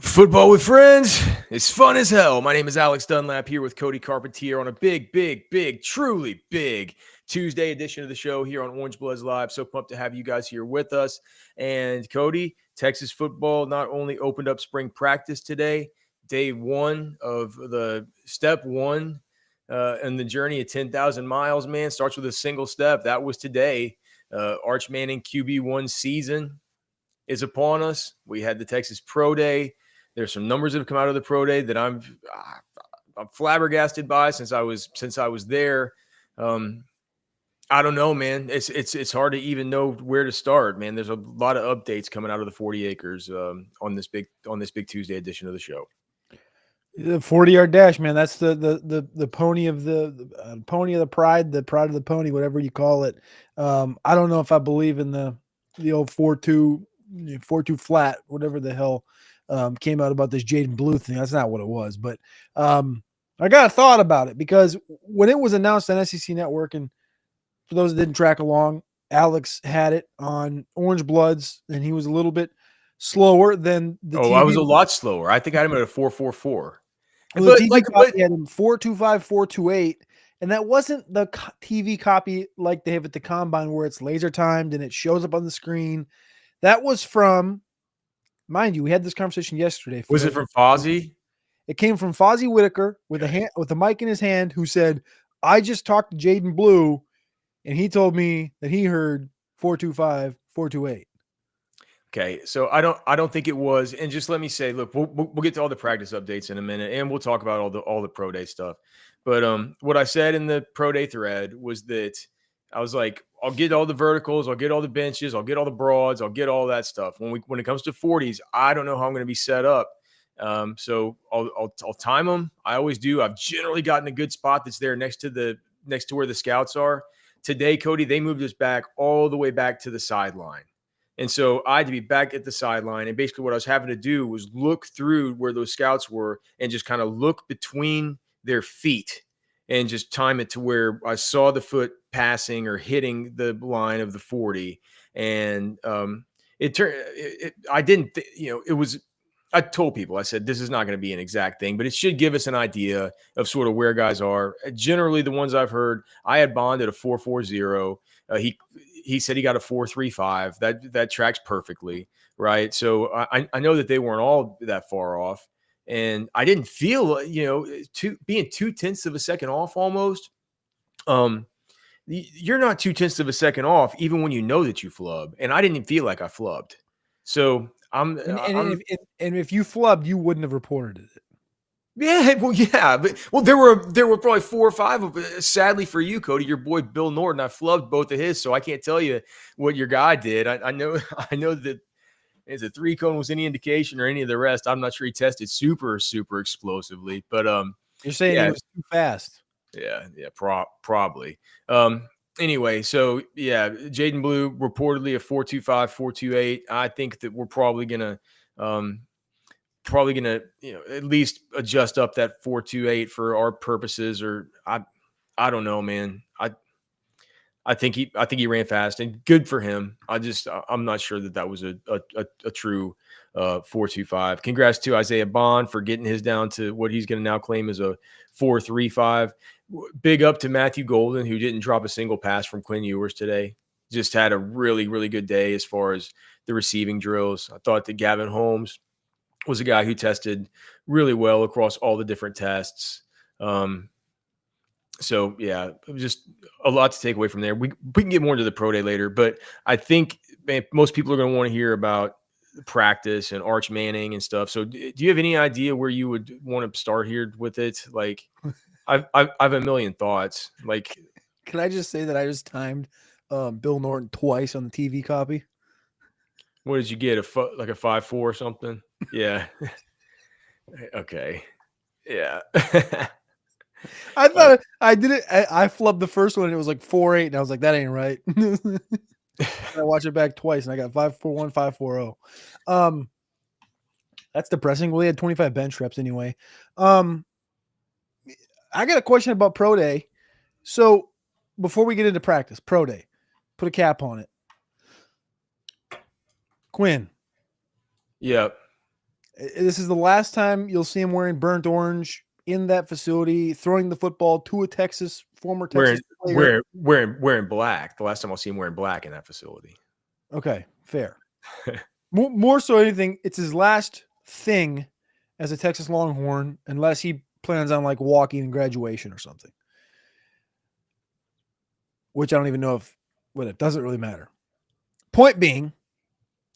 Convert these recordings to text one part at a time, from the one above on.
Football with friends. It's fun as hell. My name is Alex Dunlap here with Cody Carpentier on a big, truly big Tuesday edition of the show here on Orange Bloods Live. So pumped to have you guys here with us. And Cody, Texas football not only opened up spring practice today, day one of the step one in the journey of 10,000 miles, man, starts with a single step. That was today. Arch Manning QB1 season is upon us. We had the Texas Pro Day. There's some numbers that have come out of the Pro Day that I'm flabbergasted by since I was there. I don't know, man. It's hard to even know where to start, man. There's a lot of updates coming out of the 40 acres on this big Tuesday edition of the show. The 40-yard dash, man. That's the pony of the pony of the pride of the pony, whatever you call it. I don't know if I believe in the old 4-2 flat, whatever the hell came out about this Jaden Blue thing. That's not what it was, but I got a thought about it because when it was announced on SEC Network, and for those that didn't track along, Alex had it on Orange Bloods, and he was a little bit slower than the TV. I was a lot slower. I think I had him at a 4.44. Well, the TV copy had him 4.25, 4.28, and that wasn't the TV copy like they have at the Combine where it's laser timed and it shows up on the screen. That was from, mind you, we had this conversation yesterday. Was it from Fozzie? It came from Fozzie Whitaker with a mic in his hand, who said, "I just talked to Jaden Blue, and he told me that he heard 4.25, 4.28." Okay, so I don't think it was. And just let me say, look, we'll get to all the practice updates in a minute, and we'll talk about all the pro day stuff. But what I said in the pro day thread was that I was like, I'll get all the verticals, I'll get all the benches, I'll get all the broads, I'll get all that stuff. When it comes to 40s, I don't know how I'm going to be set up. So I'll time them. I always do. I've generally gotten a good spot that's there next to where the scouts are. Today, Cody, they moved us back all the way back to the sideline. And so I had to be back at the sideline. And basically what I was having to do was look through where those scouts were and just kind of look between their feet and just time it to where I saw the foot passing or hitting the line of the 40. And it turned, I didn't, it was, I told people, I said, this is not going to be an exact thing, but it should give us an idea of sort of where guys are. Generally, the ones I've heard, I had Bond at a 4.40. He said he got a 4.35. That tracks perfectly, right? So I know that they weren't all that far off. And I didn't feel, being 0.2 of a second off almost. You're not 0.2 of a second off, even when you know that you flubbed. And I didn't feel like I flubbed. So if you flubbed, you wouldn't have reported it. Yeah, but there were probably 4 or 5 of it. Sadly for you, Cody, your boy Bill Norton, I flubbed both of his, so I can't tell you what your guy did. I know that if the 3-cone was any indication or any of the rest, I'm not sure he tested super explosively. But you're saying he was too fast. Yeah, probably. Anyway, so yeah, Jaden Blue reportedly a 4.25, 4.28. I think that we're probably gonna at least adjust up that 4.28 for our purposes. Or I don't know, man. I think he ran fast, and good for him. I'm not sure that was a true 4.25. Congrats to Isaiah Bond for getting his down to what he's going to now claim as a 4.35. Big up to Matthew Golden, who didn't drop a single pass from Quinn Ewers today. Just had a really, really good day as far as the receiving drills. I thought that Gavin Holmes was a guy who tested really well across all the different tests. So yeah, just a lot to take away from there. We can get more into the pro day later, but I think most people are going to want to hear about practice and Arch Manning and stuff. So do you have any idea where you would want to start here with it? Like I have a million thoughts. Like, can I just say that I just timed Bill Norton twice on the TV copy? What did you get? Like a 5.4 or something? Yeah. Okay. Yeah. I thought I did it. I flubbed the first one and it was like 4.8, and I was like, that ain't right. I watched it back twice and I got 5.41, 5.40. That's depressing. Well, he had 25 bench reps anyway. I got a question about pro day. So before we get into practice, pro day, put a cap on it. Quinn. Yep. This is the last time you'll see him wearing burnt orange in that facility, throwing the football to a former Texas player. Wearing black. The last time I'll see him wearing black in that facility. Okay, fair. More so anything, it's his last thing as a Texas Longhorn, unless he plans on like walking in graduation or something. Which I don't even know if, well, it doesn't really matter. Point being,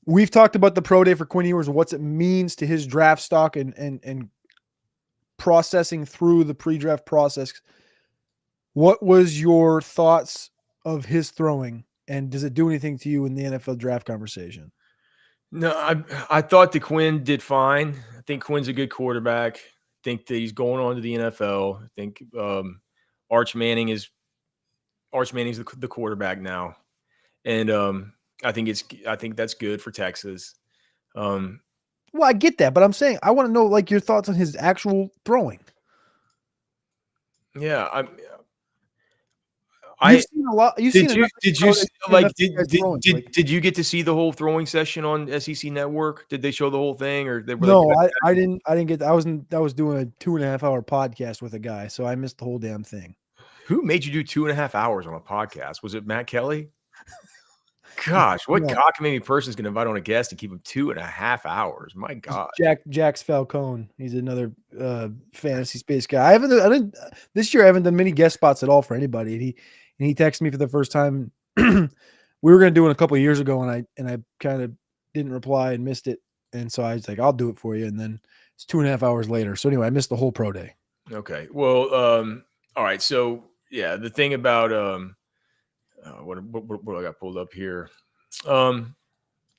we've talked about the pro day for Quinn Ewers and what it means to his draft stock and processing through the pre-draft process. What was your thoughts of his throwing, and does it do anything to you in the NFL draft conversation? No, I thought that Quinn did fine. I think Quinn's a good quarterback. I think that he's going on to the NFL. I think Arch Manning's the quarterback now, and I think that's good for Texas. Well, I get that, but I'm saying I want to know like your thoughts on his actual throwing. Yeah, You've seen a lot. Did you get to see the whole throwing session on SEC Network? Did they show the whole thing, or no? I didn't get. I was doing a 2.5-hour podcast with a guy, so I missed the whole damn thing. Who made you do 2.5 hours on a podcast? Was it Matt Kelly? Gosh, what cockamamie person is going to invite on a guest and keep him 2.5 hours? My God, Jax Falcone. He's another fantasy space guy. This year. I haven't done many guest spots at all for anybody. And he texted me for the first time. We were going to do it a couple of years ago, and I kind of didn't reply and missed it. And so I was like, I'll do it for you. And then it's 2.5 hours later. So anyway, I missed the whole pro day. Okay. Well, all right. So yeah, the thing about what I got pulled up here.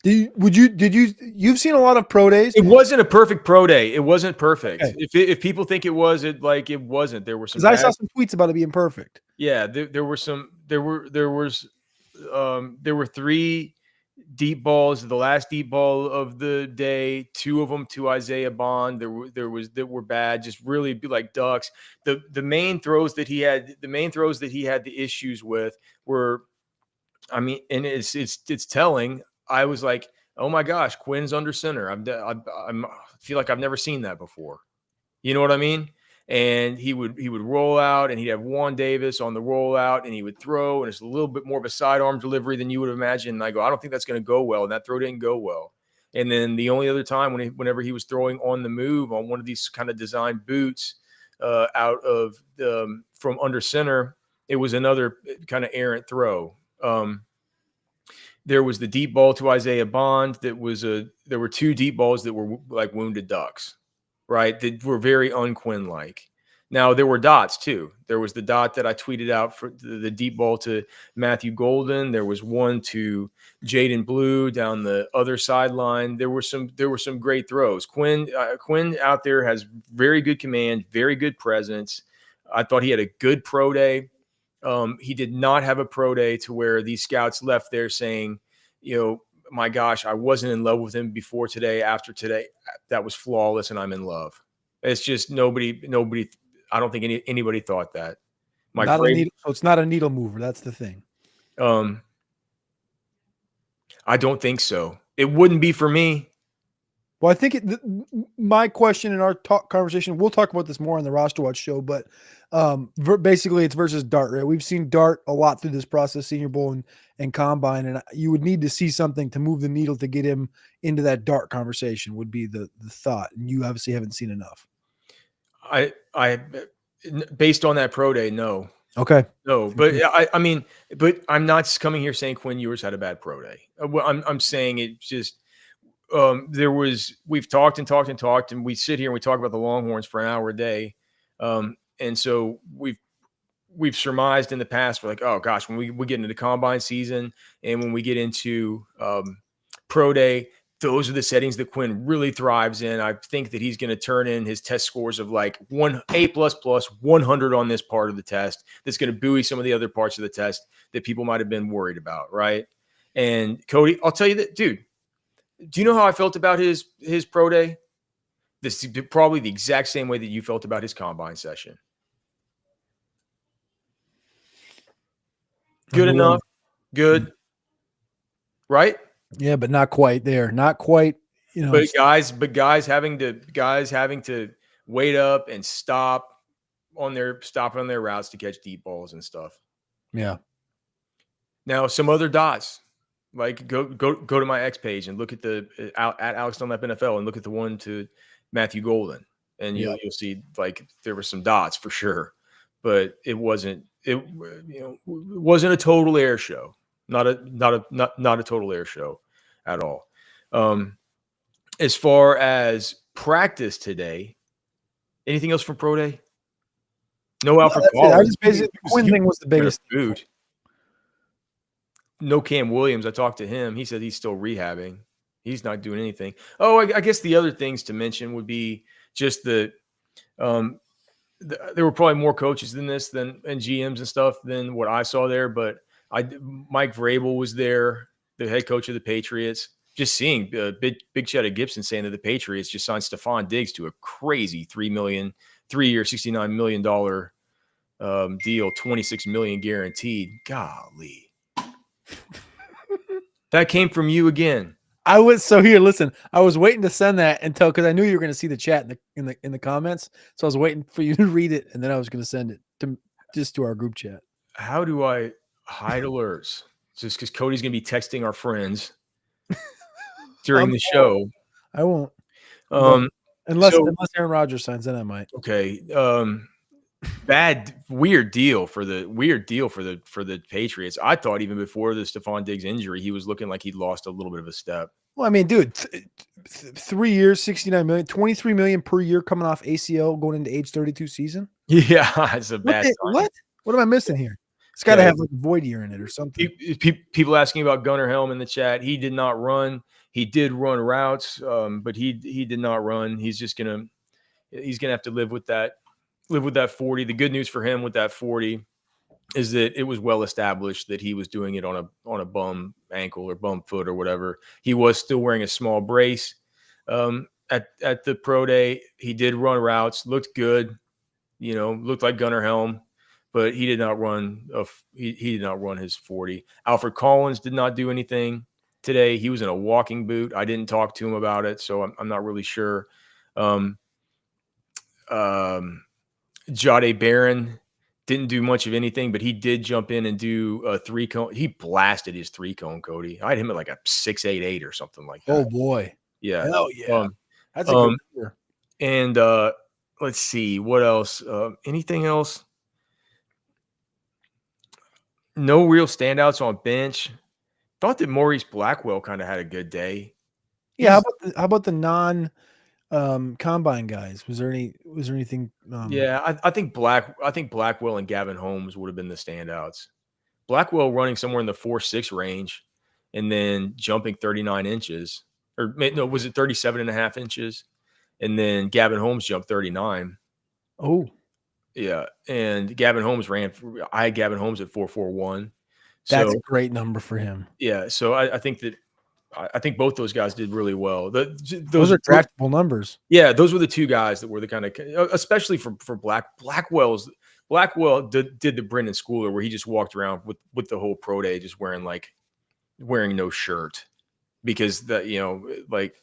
You've seen a lot of pro days? It wasn't a perfect pro day. It wasn't perfect. Okay. If people think it was, it wasn't. There were some. Because I saw some tweets about it being perfect. Yeah, there were 3 deep balls. The last deep ball of the day, 2 of them to Isaiah Bond. That were bad, just really like ducks. The main throws that he had the issues with were, I mean, and it's telling. I was like, oh my gosh, Quinn's under center. I feel like I've never seen that before. You know what I mean? And he would roll out, and he'd have Juan Davis on the rollout, and he would throw, and it's a little bit more of a sidearm delivery than you would imagine. And I go, I don't think that's going to go well, and that throw didn't go well. And then the only other time whenever he was throwing on the move on one of these kind of designed boots out of from under center, it was another kind of errant throw. There was the deep ball to Isaiah Bond. There were 2 deep balls that were like wounded ducks, right? That were very un-Quinn-like. Now, there were dots, too. There was the dot that I tweeted out for the deep ball to Matthew Golden. There was one to Jaden Blue down the other sideline. There were some great throws. Quinn out there has very good command, very good presence. I thought he had a good pro day. He did not have a pro day to where these scouts left there saying, you know, my gosh, I wasn't in love with him before today. After today, that was flawless, and I'm in love. It's just nobody. I don't think anybody thought that. So it's not a needle mover. That's the thing. I don't think so. It wouldn't be for me. Well, I think my question in our conversation, we'll talk about this more on the Roster Watch show, but basically it's versus Dart, right? We've seen Dart a lot through this process, Senior Bowl and Combine, and you would need to see something to move the needle to get him into that Dart conversation would be the thought, and you obviously haven't seen enough. I based on that pro day, no. Okay. No, but I mean, but I'm not coming here saying Quinn Ewers had a bad pro day. I'm saying it just we've talked and we sit here and we talk about the Longhorns for an hour a day. And so we've surmised in the past, we're like, oh gosh, when we get into the combine season and when we get into pro day, those are the settings that Quinn really thrives in. I think that he's going to turn in his test scores of like A++, 100 on this part of the test. That's going to buoy some of the other parts of the test that people might have been worried about, right? And Cody, I'll tell you that, dude. Do you know how I felt about his pro day? This is probably the exact same way that you felt about his combine session. Good enough. Good. Right? Yeah, but not quite there. Not quite You know, But it's guys having to wait up and stop on their routes to catch deep balls and stuff. yeah. Now, some other dots, like go to my X page and look at the at Alex Dunlap NFL and look at the one to Matthew Golden, and Yeah. you'll see like there were some dots for sure, but it wasn't a total air show, not a total air show at all. As far as practice today, anything else from pro day? No No, Alfred that's it. I Collins. just basically the Quinn thing was the biggest thing. Boot. No Cam Williams. I talked to him. He said he's still rehabbing. He's not doing anything. Oh, I guess the other things to mention would be just um, there were probably more coaches than this and GMs and stuff than what I saw there. But Mike Vrabel was there, the head coach of the Patriots. Just seeing Big Cheddar Gibson saying that the Patriots just signed Stephon Diggs to a crazy 3-year, $69 million deal, $26 million guaranteed. Golly. That came from you again. I was so here. Listen, I was waiting to send that because I knew you were going to see the chat in the comments. So I was waiting for you to read it, and then I was going to send it to our group chat. How do I hide alerts? Just because Cody's going to be texting our friends during the show. I won't. Unless Aaron Rodgers signs, then I might. Okay. Weird deal for the Patriots. I thought even before the Stephon Diggs injury, he was looking like he'd lost a little bit of a step. Well, I mean, dude, 3 years, $69 million, $23 million per year coming off ACL going into age 32 season. Yeah, it's a bad sign. What am I missing here? It's got to have like a void year in it or something. People asking about Gunnar Helm in the chat. He did not run. He did run routes, but he did not run. He's gonna have to live with that 40. The good news for him with that 40 is that it was well established that he was doing it on a bum ankle or bum foot or whatever. He was still wearing a small brace at the pro day. He did run routes, looked good, looked like Gunnar Helm, but he did not run he did not run his 40. Alfred Collins did not do anything today. He was in a walking boot. I didn't talk to him about it, so I'm not really sure. Jade Barron didn't do much of anything, but he did jump in and do a 3-cone. He blasted his 3-cone, Cody. I had him at like a 6.88 or something like that. Oh boy. Yeah. Hell yeah. That's a good number. And let's see what else. Anything else? No real standouts on bench. Thought that Maurice Blackwell kind of had a good day. Yeah. How about the non combine guys? Was there anything? Yeah, I think Blackwell and Gavin Holmes would have been the standouts. Blackwell running somewhere in the 4.6 range and then jumping 39 inches. Or no, was it 37.5 inches? And then Gavin Holmes jumped 39. Oh. Yeah. And Gavin Holmes I had Gavin Holmes at 4.41. That's a great number for him. Yeah. So I think both those guys did really well. Those are draftable numbers. Yeah, those were the two guys that were the kind of, especially for Blackwell did the Brendan Schooler where he just walked around with the whole pro day just wearing no shirt because that like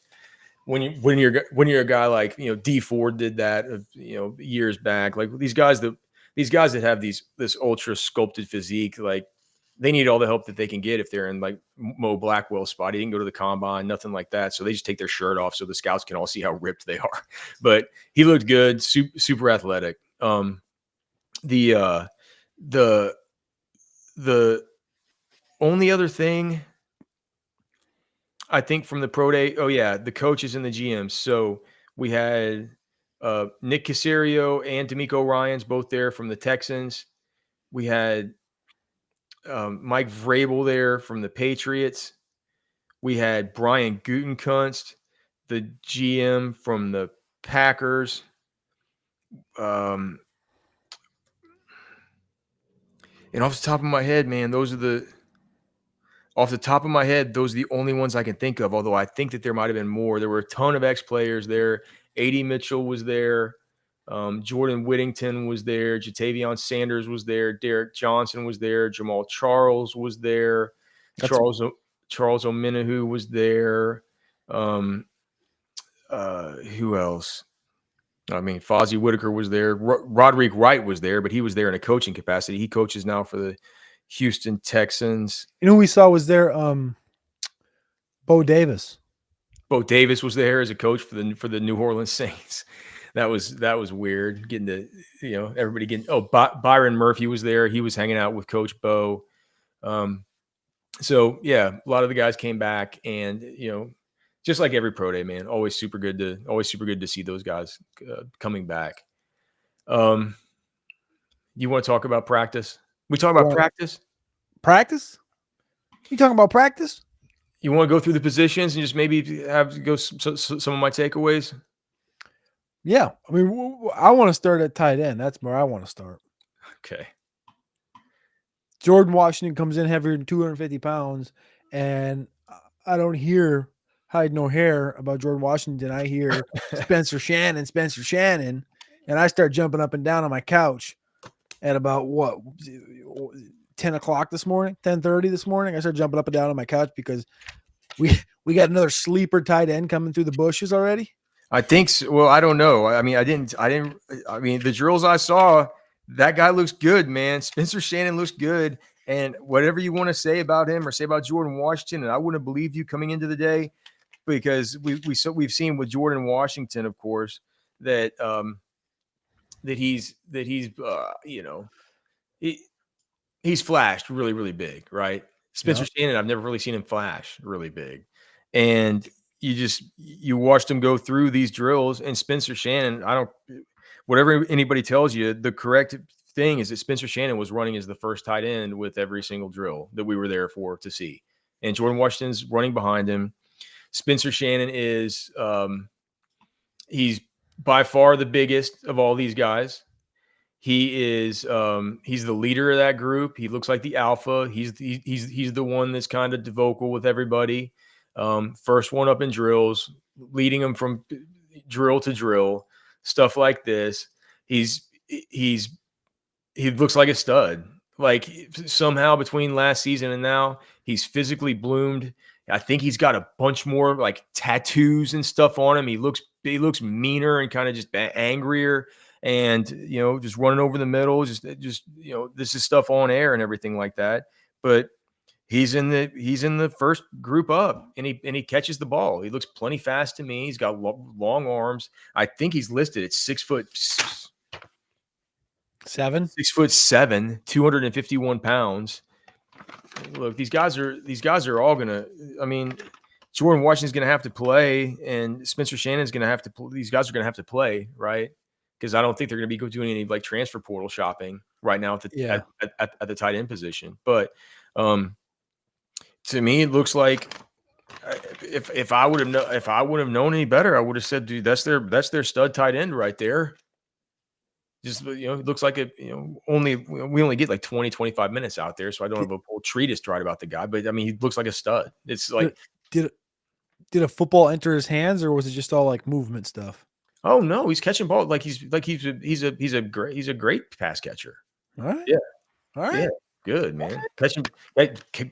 when you're a guy like D Ford did that years back, like these guys that have this ultra sculpted physique, like they need all the help that they can get if they're in like Mo Blackwell's spot. He didn't go to the combine, nothing like that. So they just take their shirt off so the scouts can all see how ripped they are. But he looked good, super athletic. The only other thing I think from the pro day, the coaches and the GMs. So we had Nick Caserio and D'Amico Ryans both there from the Texans. We had Mike Vrabel there from the Patriots. We had Brian Gutekunst, the GM from the Packers. And off the top of my head, man, those are the only ones I can think of, although I think that there might have been more. There were a ton of ex-players there. A.D. Mitchell was there. Jordan Whittington was there. Jatavion Sanders was there. Derek Johnson was there. Jamal Charles was there. Charles Omenihu was there. Who else? I mean, Fozzie Whitaker was there. Roderick Wright was there, but he was there in a coaching capacity. He coaches now for the Houston Texans. You know who we saw was there? Bo Davis. Bo Davis was there as a coach for the New Orleans Saints. That was weird. Getting to everybody getting. Oh, Byron Murphy was there. He was hanging out with Coach Bo. So yeah, a lot of the guys came back, and just like every pro day, man, always super good to see those guys coming back. You want to talk about practice? We talk about practice. Practice? You talking about practice? You want to go through the positions and just maybe go some of my takeaways? Yeah, I mean, I want to start at tight end. That's where I want to start. Okay. Jordan Washington comes in heavier than 250 pounds, and I don't hear hide no hair about Jordan Washington. I hear Spencer Shannon, and I start jumping up and down on my couch at about 10 o'clock this morning, 10:30 this morning. I started jumping up and down on my couch because we got another sleeper tight end coming through the bushes already. I think so. Well, I don't know. I mean, I mean, the drills I saw, that guy looks good, man. Spencer Shannon looks good. And whatever you want to say about him or say about Jordan Washington, and I wouldn't believe you coming into the day, because we've seen with Jordan Washington, of course, that he's flashed really, really big, right? Spencer Shannon, I've never really seen him flash really big. And you watched him go through these drills, and Spencer Shannon, whatever anybody tells you, the correct thing is that Spencer Shannon was running as the first tight end with every single drill that we were there for to see. And Jordan Washington's running behind him. Spencer Shannon is he's by far the biggest of all these guys. He is he's the leader of that group. He looks like the alpha. He's the one that's kind of vocal with everybody. First one up in drills, leading them from drill to drill, stuff like this. He looks like a stud. Like somehow between last season and now, he's physically bloomed. I think he's got a bunch more like tattoos and stuff on him. He looks meaner and kind of just angrier, and just running over the middle. Just this is stuff on air and everything like that. But he's in the first group up, and he catches the ball. He looks plenty fast to me. He's got long arms. I think he's listed at 6'7", 251 pounds. Look, these guys are all gonna. I mean, Jordan Washington's gonna have to play, and Spencer Shannon's gonna have to. These guys are gonna have to play, right? Because I don't think they're gonna be doing any like transfer portal shopping right now at the tight end position. But to me, it looks like if I would have known any better, I would have said, dude, that's their stud tight end right there. Just, it looks like we only get like 20, 25 minutes out there. So I don't have a whole treatise to write about the guy, but I mean, he looks like a stud. It's like, did a football enter his hands, or was it just all like movement stuff? Oh no, he's catching ball. He's a great pass catcher. All right. Yeah. All right. Yeah. Good, man.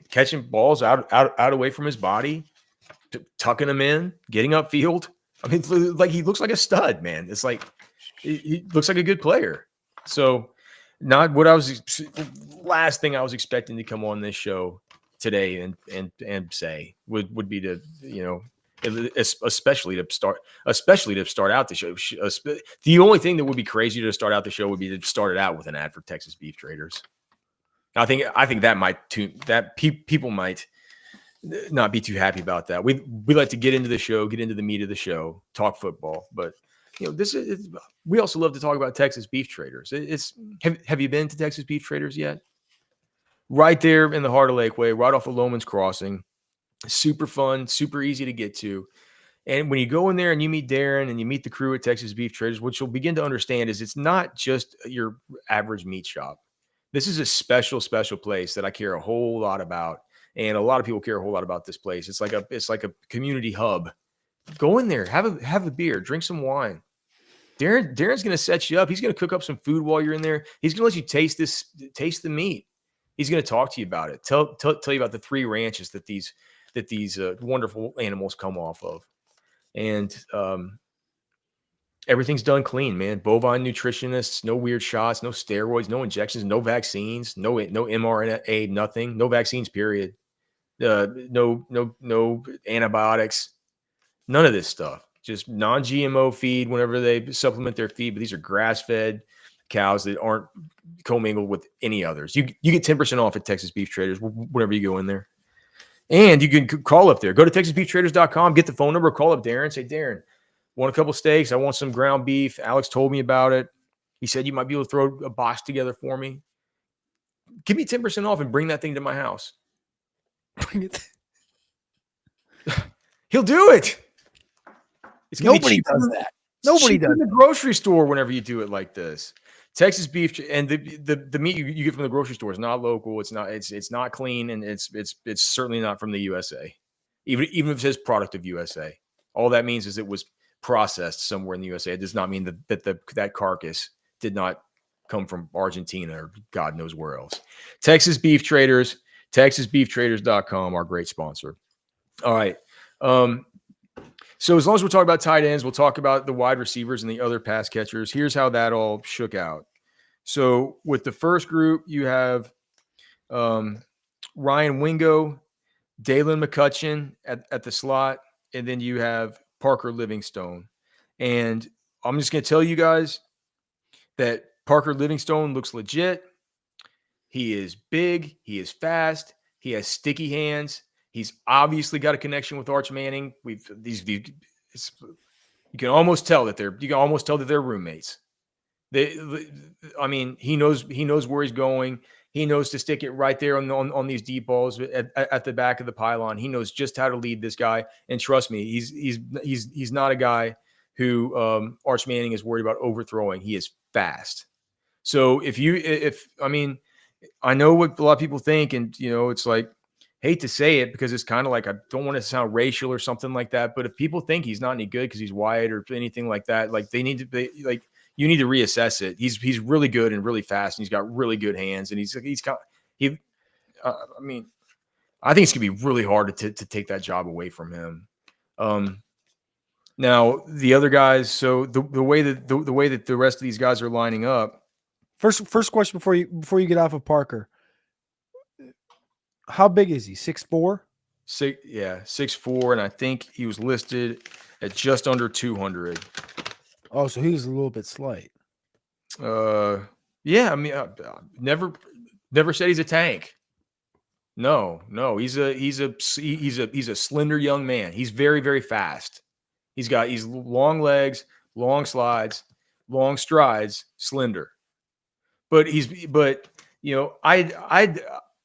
Catching balls out away from his body, tucking them in, getting upfield. I mean, like he looks like a stud, man. It's like, he looks like a good player. So not what last thing I was expecting to come on this show today and say would be to, especially to start out the show. The only thing that would be crazy to start out the show would be to start it out with an ad for Texas beef traders. I think that people might not be too happy about that. We like to get into the meat of the show, talk football, but we also love to talk about Texas beef traders. Have you been to Texas beef traders yet? Right there in the heart of Lakeway, right off of Loman's Crossing. Super fun, super easy to get to. And when you go in there and you meet Darren and you meet the crew at Texas beef traders, what you'll begin to understand is it's not just your average meat shop. This is a special place that I care a whole lot about. And a lot of people care a whole lot about this place. It's like a community hub. Go in there, have a beer, drink some wine. Darren's going to set you up. He's going to cook up some food while you're in there. He's going to let you taste the meat. He's going to talk to you about it. Tell you about the 3 ranches that these wonderful animals come off of. and everything's done clean, man. Bovine nutritionists, no weird shots, no steroids, no injections, no vaccines, no mRNA, nothing, no vaccines, period. No antibiotics, none of this stuff. Just non-GMO feed whenever they supplement their feed, but these are grass-fed cows that aren't commingled with any others. You get 10% off at Texas Beef Traders whenever you go in there. And you can call up there. Go to TexasBeefTraders.com, get the phone number, call up Darren, say, Darren, want a couple steaks? I want some ground beef. Alex told me about it. He said you might be able to throw a box together for me. Give me 10% off and bring that thing to my house. He'll do it. Nobody does that. Nobody does in the grocery store whenever you do it like this. Texas beef and the meat you get from the grocery store is not local. It's not clean, and it's certainly not from the USA. Even if it says product of USA, all that means is it was processed somewhere in the USA. It does not mean that carcass did not come from Argentina or God knows where else. Texas Beef Traders, TexasBeefTraders.com, our great sponsor. All right. So as long as we're talking about tight ends, we'll talk about the wide receivers and the other pass catchers. Here's how that all shook out. So with the first group, you have Ryan Wingo, Dalen McCutcheon at the slot, and then you have Parker Livingstone. And I'm just going to tell you guys that Parker Livingstone looks legit. He is big. He is fast. He has sticky hands. He's obviously got a connection with Arch Manning. You can almost tell that they're roommates. I mean, he knows where he's going. He knows to stick it right there on these deep balls at the back of the pylon. He knows just how to lead this guy. And trust me, he's not a guy who Arch Manning is worried about overthrowing. He is fast. So I know what a lot of people think, and it's like, hate to say it because it's kind of like, I don't want to sound racial or something like that, but if people think he's not any good because he's white or anything like that, like you need to reassess it. He's really good and really fast, and he's got really good hands, and I think it's gonna be really hard to take that job away from him. Now the other guys, so the way that the rest of these guys are lining up. First question before you get off of Parker. How big is he? 6'4"? 6'4", and I think he was listed at just under 200. Oh, so he was a little bit slight. Yeah. I mean, never said he's a tank. No, he's a slender young man. He's very, very fast. He's long legs, long slides, long strides, slender. But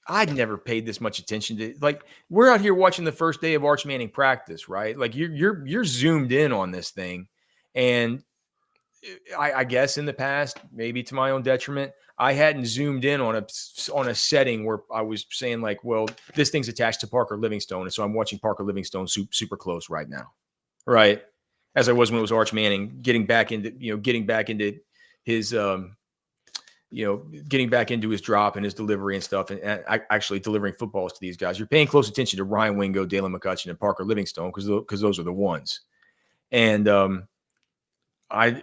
I'd never paid this much attention to, like, we're out here watching the first day of Arch Manning practice, right? Like you're zoomed in on this thing. And I guess in the past, maybe to my own detriment, I hadn't zoomed in on a setting where I was saying like, well, this thing's attached to Parker Livingstone. And so I'm watching Parker Livingstone super close right now. Right. As I was when it was Arch Manning, getting back into his, getting back into his drop and his delivery and stuff, and actually delivering footballs to these guys. You're paying close attention to Ryan Wingo, Dalen McCutcheon, and Parker Livingstone because those are the ones. And I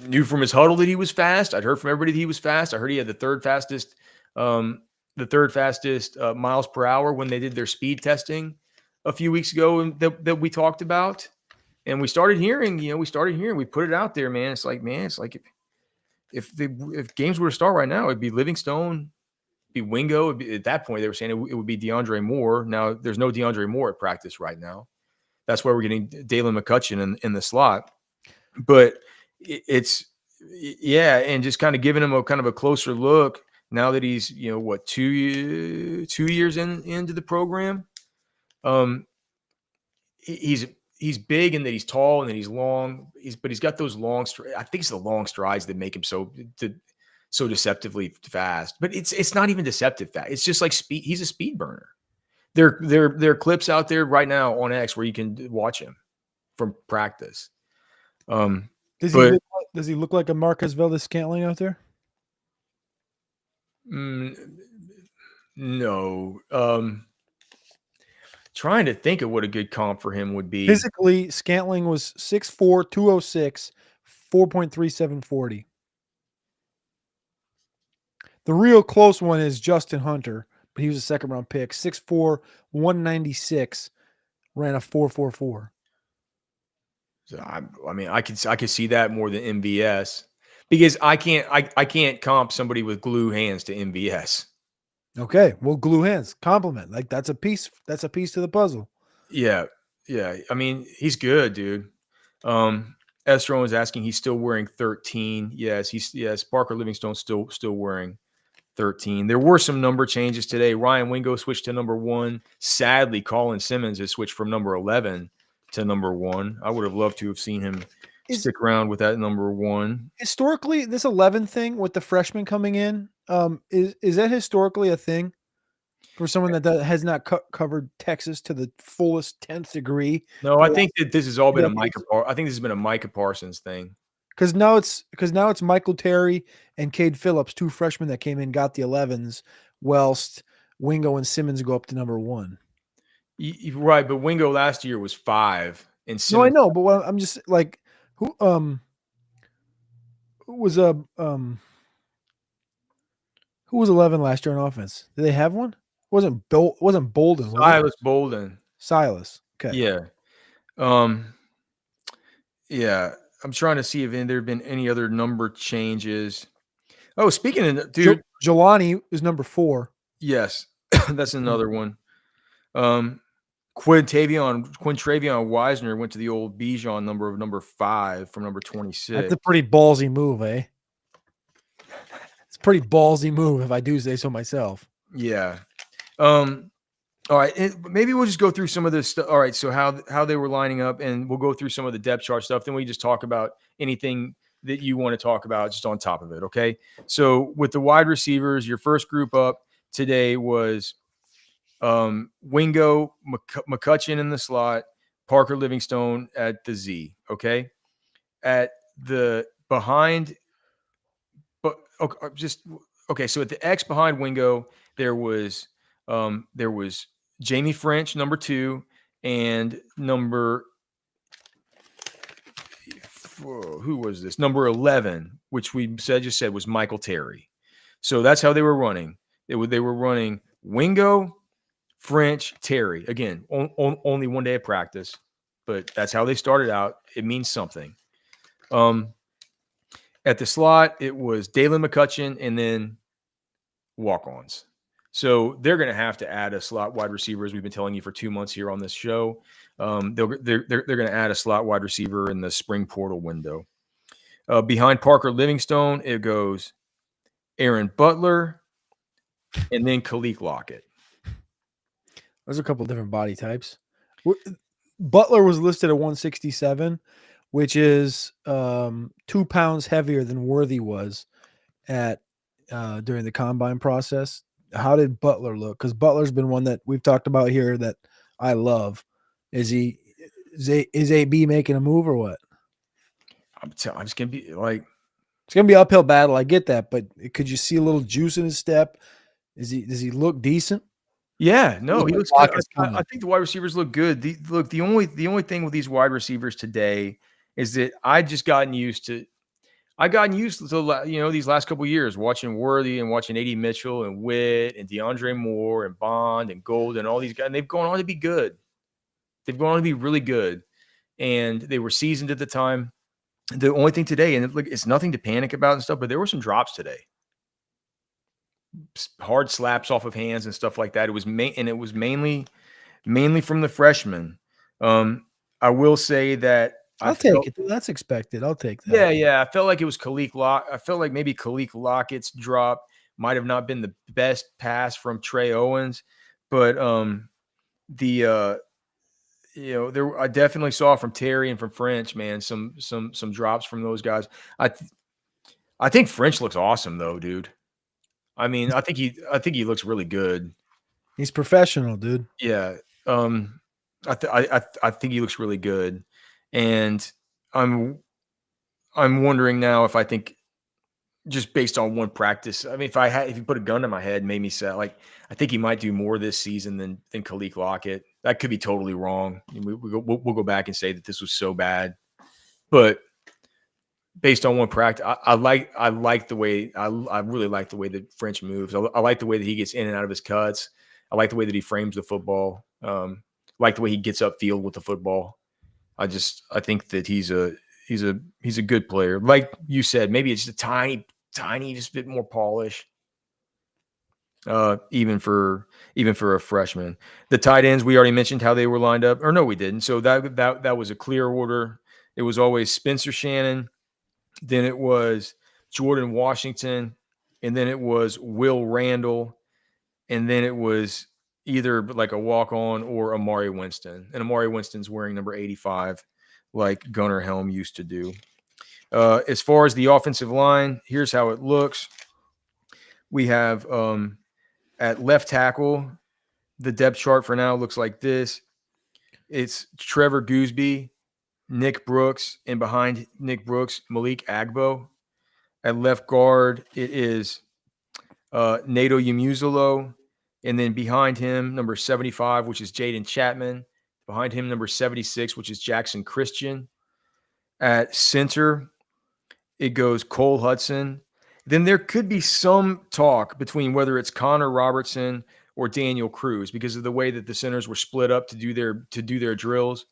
knew from his huddle that he was fast. I'd heard from everybody that he was fast. I heard he had the third fastest miles per hour when they did their speed testing a few weeks ago, and that we talked about. And we started hearing, we put it out there, man. It's like if games were to start right now, it'd be Livingstone, be Wingo. At that point, they were saying it would be DeAndre Moore. Now, there's no DeAndre Moore at practice right now. That's why we're getting Dalen McCutcheon in the slot. But and just kind of giving him a kind of a closer look now that he's 2 years into the program. He's big and that he's tall and that he's long. But he's got those long. I think it's the long strides that make him so deceptively fast. But it's not even deceptive fast. It's just like speed. He's a speed burner. There are clips out there right now on X where you can watch him from practice. Does he look like a Marquez Valdez-Scantling out there? No. Trying to think of what a good comp for him would be. Physically, Scantling was 6'4", 206, 4.3740. The real close one is Justin Hunter, but he was a second-round pick. 6'4", 196, ran a 4.44. So I mean, I could see that more than MVS because I can't comp somebody with glue hands to MVS. Okay, well, glue hands, compliment. Like that's a piece. That's a piece to the puzzle. Yeah, yeah. I mean, he's good, dude. Estron was asking, he's still wearing 13. Yes. Parker Livingstone's still wearing 13. There were some number changes today. Ryan Wingo switched to number 1. Sadly, Colin Simmons has switched from number 11 to number 1. I would have loved to have seen him stick around with that number 1. Historically, this 11 thing with the freshmen coming in, is that historically a thing for someone that has not covered Texas to the fullest 10th degree? No, I think that this has all been a decades? I think this has been a Micah Parsons thing. Because now it's Michael Terry and Cade Phillips, 2 freshmen that came in, got the 11s, whilst Wingo and Simmons go up to number 1. Right, but Wingo last year was 5, and No, I Simmons. know, but I'm just like who was who was 11 last year on offense? Did they have one? Wasn't Bolden? Was it? Silas Bolden. Silas. Okay. Yeah. Um. Yeah. I'm trying to see if there have been any other number changes. Oh, speaking of, dude. Jelani is number 4. Yes, that's another one. Quinn Travion Wisner went to the old Bijan number 5 from number 26. That's a pretty ballsy move, eh? It's a pretty ballsy move, if I do say so myself. Yeah. All right, maybe we'll just go through some of this stuff. All right, so how they were lining up, and we'll go through some of the depth chart stuff. Then we just talk about anything that you want to talk about just on top of it, okay? So with the wide receivers, your first group up today was Wingo, McCutcheon in the slot, Parker Livingstone at the Z, okay? At the behind, but okay, so at the X behind Wingo, there was Jamie French, number 2, and who was this? Number 11, which we just said was Michael Terry. So that's how they were running. They were running Wingo, French, Terry. Again, only one day of practice, but that's how they started out. It means something. At the slot, it was Dalen McCutcheon and then walk-ons. So they're going to have to add a slot wide receiver, as we've been telling you for 2 months here on this show. They're going to add a slot wide receiver in the spring portal window. Behind Parker Livingstone, it goes Aaron Butler and then Khalil Lockett. There's a couple different body types. Butler was listed at 167, which is 2 pounds heavier than Worthy was at during the combine process. How did Butler look? Because Butler's been one that we've talked about here that I love. Is AB making a move or what? I'm just gonna be like, it's gonna be an uphill battle. I get that, but could you see a little juice in his step? Does he look decent? Yeah, no, he looks good. I think the wide receivers look good. The only thing with these wide receivers today is that I've gotten used to these last couple of years watching Worthy and watching A.D. Mitchell and Witt and DeAndre Moore and Bond and Gold and all these guys, and they've gone on to be good. They've gone on to be really good, and they were seasoned at the time. The only thing today, and it's nothing to panic about and stuff, but there were some drops today. Hard slaps off of hands and stuff like that. It was mainly from the freshmen. I will say that I'll take it. That's expected. I'll take that. Yeah. I felt like it was I felt like maybe Khalil Lockett's drop might have not been the best pass from Trey Owens, but I definitely saw from Terry and from French, man, some drops from those guys. I think French looks awesome though, dude. I mean, I think he looks really good. He's professional, dude. Yeah. I think he looks really good. And I'm wondering now if I think just based on one practice, I mean, if you put a gun to my head, made me say like, I think he might do more this season than Khalil Lockett. That could be totally wrong. We'll go back and say that this was so bad, but based on one practice, I like the way I really like the way that French moves. I like the way that he gets in and out of his cuts. I like the way that he frames the football. I like the way he gets upfield with the football. I think that he's a good player. Like you said, maybe it's just a tiny, just a bit more polish. Even for a freshman. The tight ends, we already mentioned how they were lined up. Or no, we didn't. So that was a clear order. It was always Spencer Shannon, then it was Jordan Washington, and then it was Will Randall, and then it was either like a walk-on or Amari Winston. And Amari Winston's wearing number 85, like Gunnar Helm used to do. As far as the offensive line, here's how it looks. We have at left tackle, the depth chart for now looks like this. It's Trevor Gooseby, Nick Brooks, and behind Nick Brooks, Malik Agbo. At left guard, it is Nato Yamuzalo. And then behind him, number 75, which is Jaden Chapman. Behind him, number 76, which is Jackson Christian. At center, it goes Cole Hudson. Then there could be some talk between whether it's Connor Robertson or Daniel Cruz because of the way that the centers were split up to do their drills.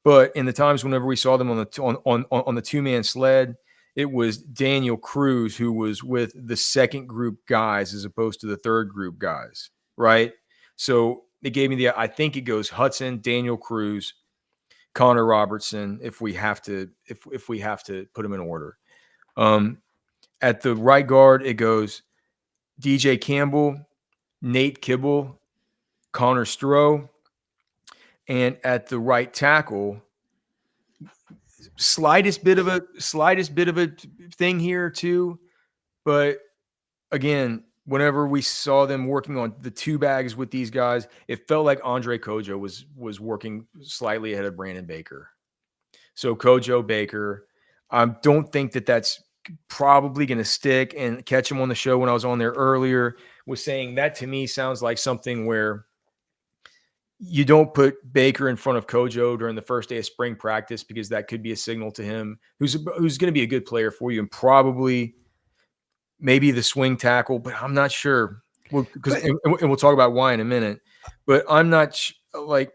But in the times whenever we saw them on the two-man sled, it was Daniel Cruz who was with the second group guys as opposed to the third group guys, right? So it gave me I think it goes Hudson, Daniel Cruz, Connor Robertson if we have to put them in order. At the right guard, it goes DJ Campbell, Nate Kibble, Connor Stroh. And at the right tackle, slightest bit of a thing here too. But again, whenever we saw them working on the two bags with these guys, it felt like Andre Kojo was working slightly ahead of Brandon Baker. So Kojo, Baker, I don't think that that's probably going to stick. And Catch him on the show when I was on there earlier was saying that to me sounds like something where you don't put Baker in front of Kojo during the first day of spring practice because that could be a signal to him who's going to be a good player for you and probably maybe the swing tackle, but I'm not sure. And we'll talk about why in a minute. But I'm not like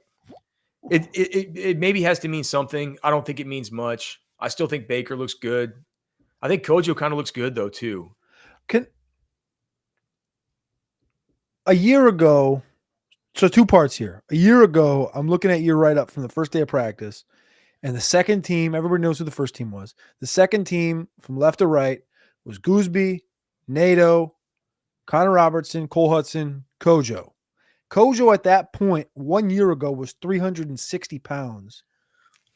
it maybe has to mean something. I don't think it means much. I still think Baker looks good. I think Kojo kind of looks good though too. A year ago, so two parts here. A year ago, I'm looking at your write-up from the first day of practice, and the second team, everybody knows who the first team was. The second team from left to right was Gooseby, Nato, Connor Robertson, Cole Hudson, Kojo. Kojo at that point 1 year ago was 360 pounds.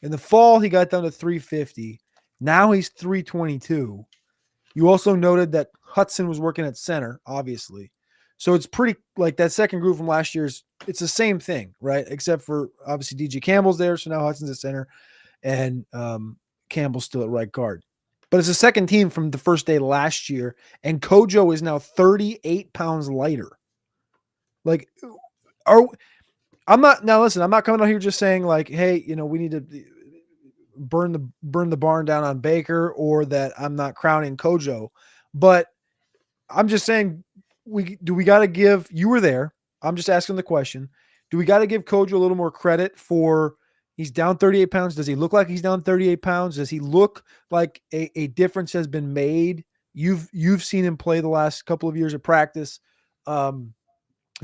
In the fall, he got down to 350. Now he's 322. You also noted that Hudson was working at center, obviously. So it's pretty like that second group from last year's. It's the same thing, right? Except for obviously DJ Campbell's there. So now Hudson's at center and Campbell's still at right guard. But it's the second team from the first day last year. And Kojo is now 38 pounds lighter. Like, I'm not coming out here just saying like, hey, we need to burn the barn down on Baker or that I'm not crowning Kojo. But I'm just saying, we got to give, you were there. I'm just asking the question. Do we got to give Kojo a little more credit for he's down 38 pounds? Does he look like he's down 38 pounds? Does he look like a difference has been made? You've seen him play the last couple of years of practice. Does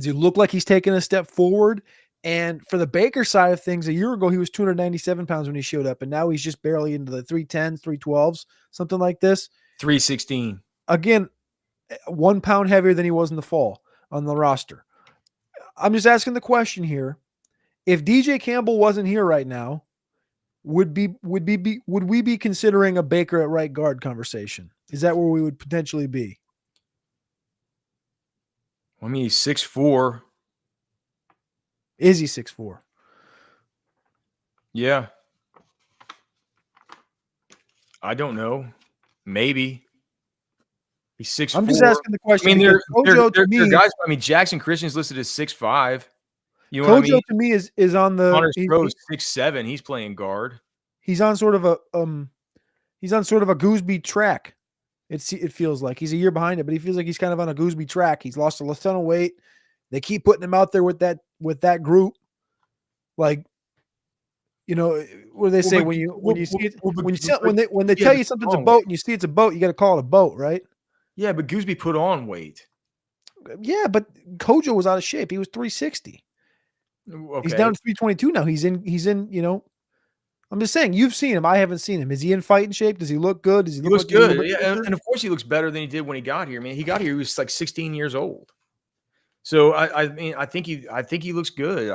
he look like he's taken a step forward? And for the Baker side of things, a year ago, he was 297 pounds when he showed up. And now he's just barely into the 310s, 312s, something like this. 316. Again, 1 pound heavier than he was in the fall on the roster. I'm just asking the question here. If DJ Campbell wasn't here right now, would we be considering a Baker at right guard conversation? Is that where we would potentially be? I mean, he's 6'4". Is he 6'4"? Yeah. I don't know. Maybe. He's 6'4". I'm just asking the question. I mean, they're guys. I mean, Jackson Christian's listed as 6'5". You know what I mean? Kojo to me is on the Connor Stroh's 6'7". He's playing guard. he's on sort of a he's on sort of a Gooseby track. It feels like he's a year behind it, but he feels like he's kind of on a Gooseby track. He's lost a ton of weight. They keep putting him out there with that group, like where they say when you see it when they tell you something's a boat and you see it's a boat, you got to call it a boat, right? Yeah, but Gooseby put on weight. Yeah, but Kojo was out of shape. He was 360. Okay. He's down to 322 now. He's in. I'm just saying, you've seen him. I haven't seen him. Is he in fighting shape? Does he look good? Does he look looks like good? Yeah, and of course he looks better than he did when he got here. I mean, he got here, he was like 16 years old. So I mean, I think he looks good.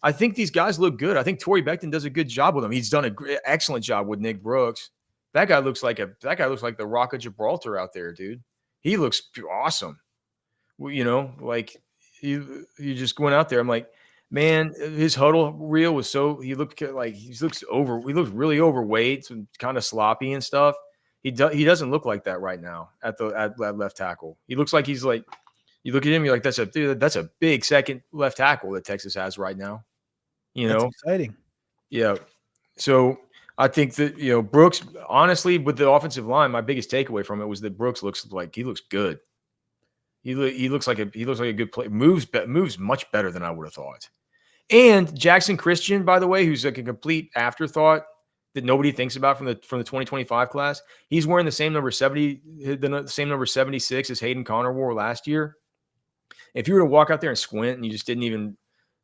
I think these guys look good. I think Torrey Becton does a good job with them. He's done an excellent job with Nick Brooks. That guy looks like the Rock of Gibraltar out there, dude. He looks awesome. Well, like you just going out there. I'm like, man, his huddle reel was he looks really overweight and kind of sloppy and stuff. He doesn't look like that right now at left tackle. He looks like he's like, you look at him, you're like, that's a big second left tackle that Texas has right now. That's exciting. Yeah. So I think that, Brooks, honestly, with the offensive line, my biggest takeaway from it was that Brooks looks good. He looks like a good player. Moves much better than I would have thought. And Jackson Christian, by the way, who's like a complete afterthought that nobody thinks about from the 2025 class. He's wearing the same number 70, the same number 76 as Hayden Connor wore last year. If you were to walk out there and squint and you just didn't even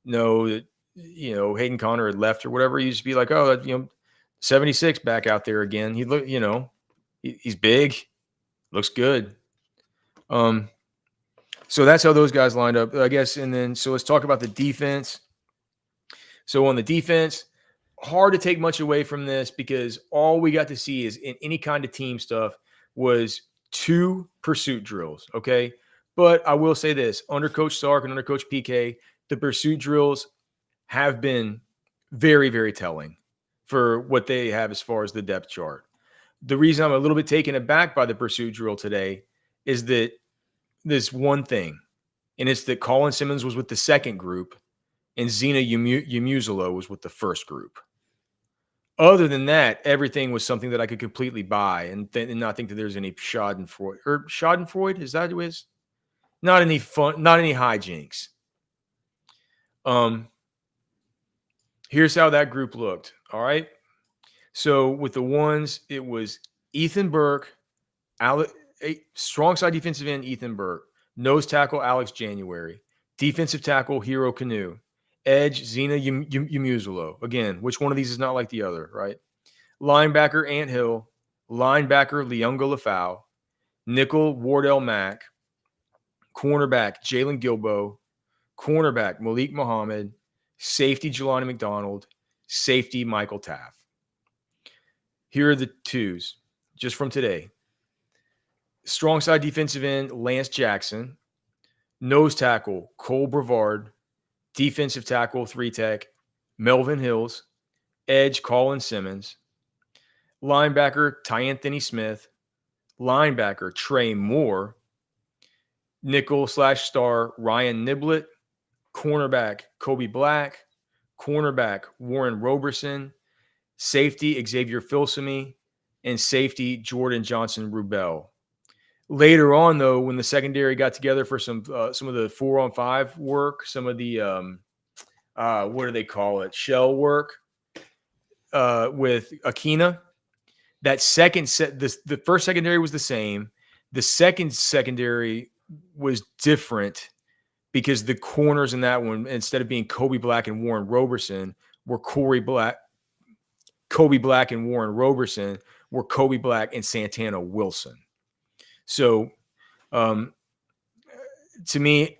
know that, Hayden Connor had left or whatever, you just be like, oh, 76 back out there again. He look, he's big, looks good. So that's how those guys lined up, I guess. And then, so let's talk about the defense. So on the defense, hard to take much away from this because all we got to see is in any kind of team stuff was 2 pursuit drills. Okay. But I will say this, under Coach Sark and under Coach PK, the pursuit drills have been very, very telling for what they have as far as the depth chart. The reason I'm a little bit taken aback by the pursuit drill today is that this one thing, and it's that Colin Simmons was with the second group and Zena Yamuzalo was with the first group. Other than that, everything was something that I could completely buy and not think that there's any Schadenfreude. Is that who it is? Not any fun, not any hijinks. Here's how that group looked. All right. So with the ones, it was Ethan Burke, strong side defensive end, Ethan Burke, nose tackle, Alex January, defensive tackle, Hero Canoe, edge, Zena Yamuzalo. Again, which one of these is not like the other, right? Linebacker, Ant Hill, linebacker, Leunga Lafau, nickel, Wardell Mack, cornerback, Jalen Gilbo, cornerback, Malik Muhammad, safety, Jelani McDonald, safety, Michael Taff. Here are the 2s just from today. Strong side defensive end, Lance Jackson. Nose tackle, Cole Brevard. Defensive tackle, 3-tech, Melvin Hills. Edge, Colin Simmons. Linebacker, Tyanthony Smith. Linebacker, Trey Moore. Nickel/star, Ryan Niblett. Cornerback, Kobe Black. Cornerback, Warren Roberson. Safety, Xavier Filsamy. And safety, Jordan Johnson-Rubel. Later on, though, when the secondary got together for some of the 4-on-5 work, some of the what do they call it? Shell work with Akina. That second set, the first secondary was the same. The second secondary was different because the corners in that one, instead of being Kobe Black and Warren Roberson, were Kobe Black and Warren Roberson were Kobe Black and Santana Wilson. So, to me,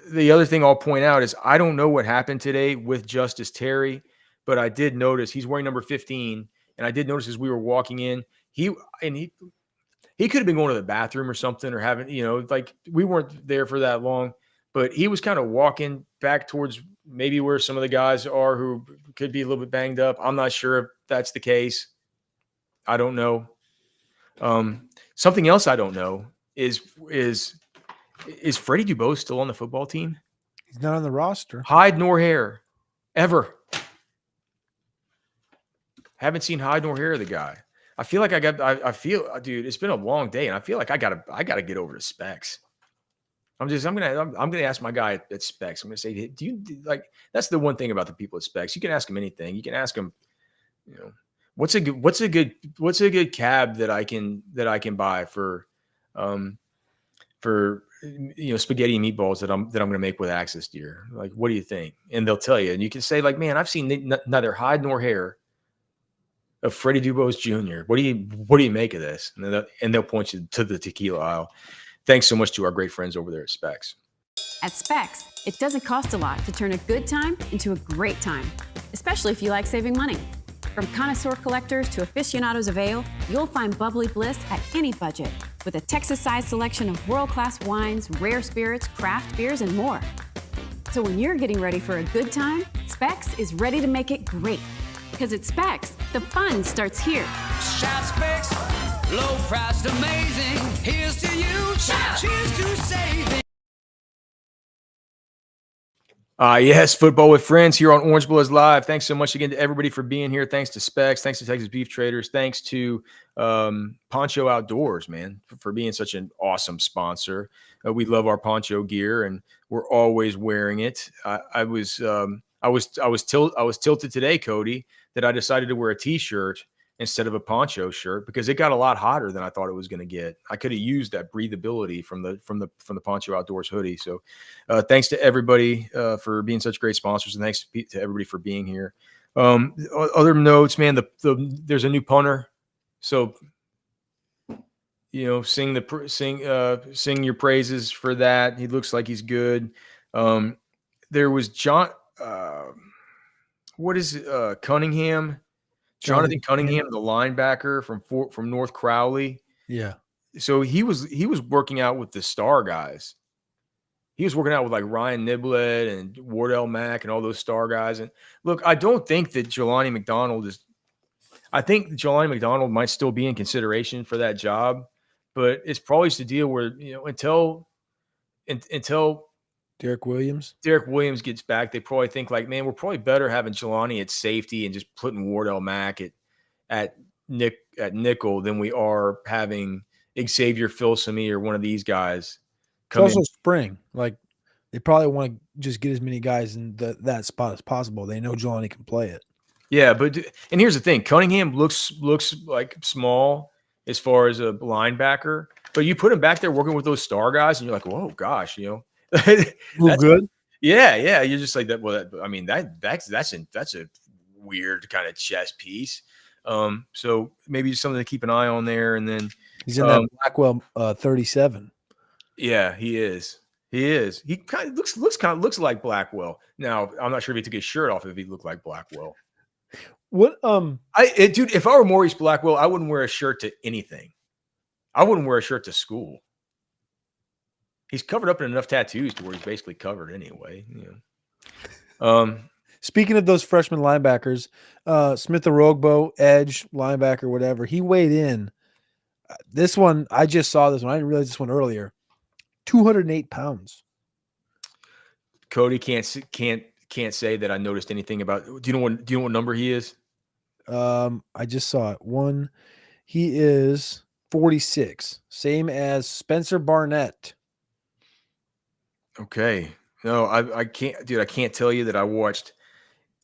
the other thing I'll point out is I don't know what happened today with Justice Terry, but I did notice he's wearing number 15, and I did notice as we were walking in, he could have been going to the bathroom or something or having, like we weren't there for that long, but he was kind of walking back towards maybe where some of the guys are who could be a little bit banged up. I'm not sure if that's the case. I don't know. Something else I don't know is Freddie Dubose still on the football team? He's not on the roster. Hide nor hair, ever. Haven't seen hide nor hair of the guy. I feel like I feel, dude, it's been a long day, and I feel like I gotta get over to Specs. I'm gonna ask my guy at Specs. I'm gonna say, do you like? That's the one thing about the people at Specs. You can ask them anything. You can ask them, you know, what's a good cab that I can buy for spaghetti and meatballs that I'm gonna make with Axis deer. Like, what do you think? And they'll tell you, and you can say like, man, I've seen neither hide nor hair of Freddie Dubose Jr. What do you make of this? And they'll point you to the tequila aisle. Thanks so much to our great friends over there at Specs. At Specs, it doesn't cost a lot to turn a good time into a great time, especially if you like saving money. From connoisseur collectors to aficionados of ale, you'll find bubbly bliss at any budget with a Texas-sized selection of world-class wines, rare spirits, craft beers, and more. So when you're getting ready for a good time, Specs is ready to make it great. Because at Specs, the fun starts here. Shop Specs, low priced, amazing. Here's to you, cheers to saving. Yes, Football with Friends here on Orange Bloods Live. Thanks so much again to everybody for being here. Thanks to Specs. Thanks to Texas Beef Traders. Thanks to Poncho Outdoors, man, for being such an awesome sponsor. We love our poncho gear, and we're always wearing it. I was tilted today, Cody, that I decided to wear a T-shirt instead of a poncho shirt because it got a lot hotter than I thought it was going to get. I could have used that breathability from the Poncho Outdoors hoodie. So thanks to everybody for being such great sponsors, and thanks to everybody for being here. Other notes, man, there's a new punter. So, sing your praises for that. He looks like he's good. There was John, Cunningham? Jonathan Cunningham, the linebacker from North Crowley. Yeah. So he was working out with the star guys. He was working out with like Ryan Niblett and Wardell Mack and all those star guys. And look, I don't think that Jelani McDonald might still be in consideration for that job, but it's probably just a deal where, until Derek Williams gets back, they probably think like, man, we're probably better having Jelani at safety and just putting Wardell Mack at nickel than we are having Xavier Filsaime or one of these guys come it's also in. spring. Like, they probably want to just get as many guys in that spot as possible. They know Jelani can play it. Yeah, and here's the thing: Cunningham looks like small as far as a linebacker, but you put him back there working with those star guys, and you're like, whoa, gosh, That's good. Yeah. You're just like that. Well, that's a weird kind of chess piece. So maybe just something to keep an eye on there. And then he's in that Blackwell 37. Yeah, he is. He kind of looks like Blackwell. Now, I'm not sure if he took his shirt off if he looked like Blackwell. What? Dude, if I were Maurice Blackwell, I wouldn't wear a shirt to anything. I wouldn't wear a shirt to school. He's covered up in enough tattoos to where he's basically covered anyway. Speaking of those freshman linebackers, Smith Orogbo, edge, linebacker, whatever, he weighed in. This one, I just saw this one. I didn't realize this one earlier. 208 pounds. Cody can't say that I noticed anything about. Do you know what number he is? I just saw it. He is 46, same as Spencer Barnett. Okay. No, I can't, dude. I can't tell you that I watched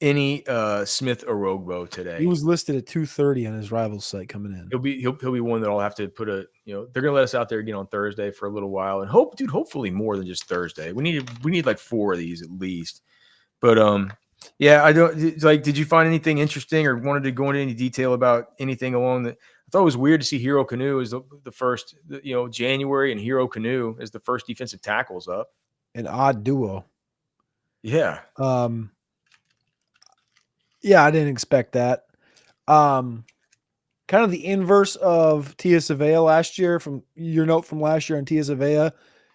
any Smith Orogbo today. He was listed at 230 on his Rivals site coming in. He'll be one that I'll have to put they're gonna let us out there again on Thursday for a little while, and hopefully more than just Thursday. We need like 4 of these at least. But yeah, I don't like. Did you find anything interesting or wanted to go into any detail about anything along the? I thought it was weird to see Hero Canoe as the first, January, and Hero Canoe as the first defensive tackles up. An odd duo. Yeah. Yeah, I didn't expect that. Kind of the inverse of Tia Savea last year, from your note from last year on Tia Savea.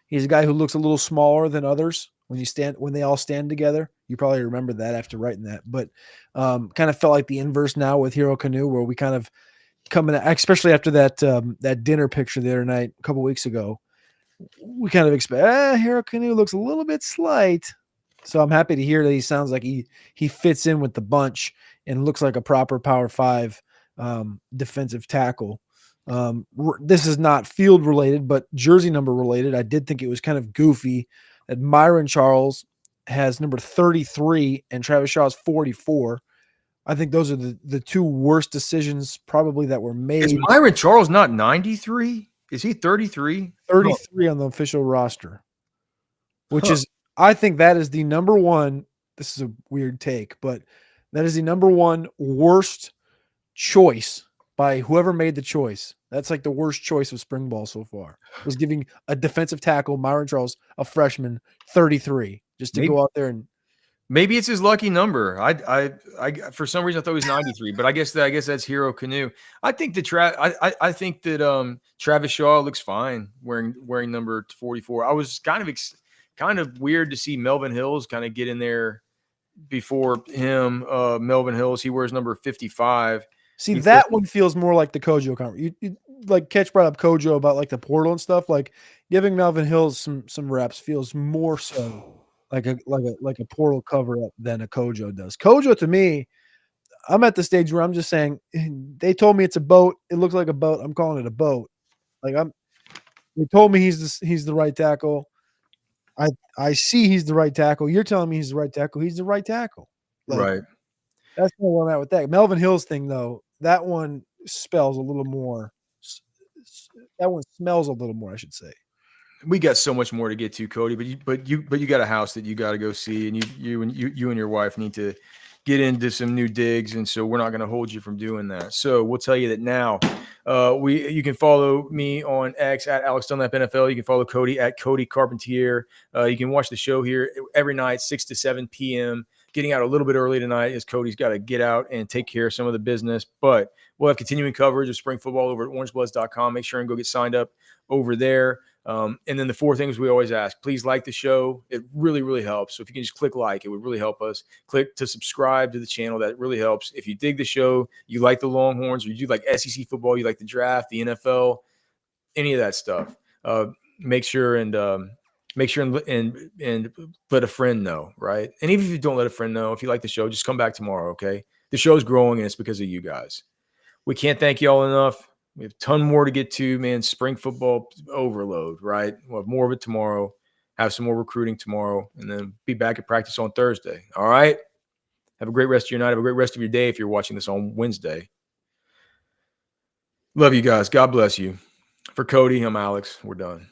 He's a guy who looks a little smaller than others when they all stand together. You probably remember that after writing that, but kind of felt like the inverse now with Hero Canoe, where we kind of come in, especially after that dinner picture the other night, a couple weeks ago. We kind of expect Hero Canoe looks a little bit slight. So I'm happy to hear that he sounds like he fits in with the bunch and looks like a proper Power 5 defensive tackle. This is not field related, but jersey number related. I did think it was kind of goofy that Myron Charles has number 33 and Travis Shaw's 44. I think those are the two worst decisions probably that were Is made. Myron Charles not 93? Is he 33? 33 on the official roster, which is, I think that is the number one. This is a weird take, but that is the number one worst choice by whoever made the choice. That's like the worst choice of spring ball so far, was giving a defensive tackle, Myron Charles, a freshman, 33, just to go out there and. Maybe it's his lucky number. I for some reason I thought he was 93, but I guess that's Hero Canoe. I think that I think that Travis Shaw looks fine wearing number 44. I was kind of weird to see Melvin Hills kind of get in there before him. Melvin Hills, he wears number 55. See, that one feels more like the Kojo conference. You like Ketch brought up Kojo about like the portal and stuff. Like giving Melvin Hills some reps feels more so like a portal cover up than a Kojo does. Kojo, to me, I'm at the stage where I'm just saying, they told me it's a boat. It looks like a boat. I'm calling it a boat. Like they told me he's the right tackle. I see he's the right tackle. You're telling me he's the right tackle. He's the right tackle. Like, Right. that's where I'm at with that. Melvin Hills thing, though, that one spells a little more. That one smells a little more, I should say. We got so much more to get to, Cody, but you got a house that you got to go see, and you and your wife need to get into some new digs, and so we're not going to hold you from doing that. So we'll tell you that now. You can follow me on X at Alex Dunlap NFL. You can follow Cody at Cody Carpentier. You can watch the show here every night, 6 to 7 p.m. Getting out a little bit early tonight as Cody's got to get out and take care of some of the business. But we'll have continuing coverage of spring football over at orangebloods.com. Make sure and go get signed up over there. And then the 4 things we always ask: please like the show. It really, really helps. So if you can just click like, it would really help us. Click to subscribe to the channel. That really helps. If you dig the show, you like the Longhorns, or you do like SEC football, you like the draft, the NFL, any of that stuff, make sure and let a friend know, right? And even if you don't let a friend know, if you like the show, just come back tomorrow, okay? The show's growing, and it's because of you guys. We can't thank you all enough. We have a ton more to get to, man. Spring football overload, right? We'll have more of it tomorrow, have some more recruiting tomorrow, and then be back at practice on Thursday, all right? Have a great rest of your night. Have a great rest of your day if you're watching this on Wednesday. Love you guys. God bless you. For Cody, I'm Alex. We're done.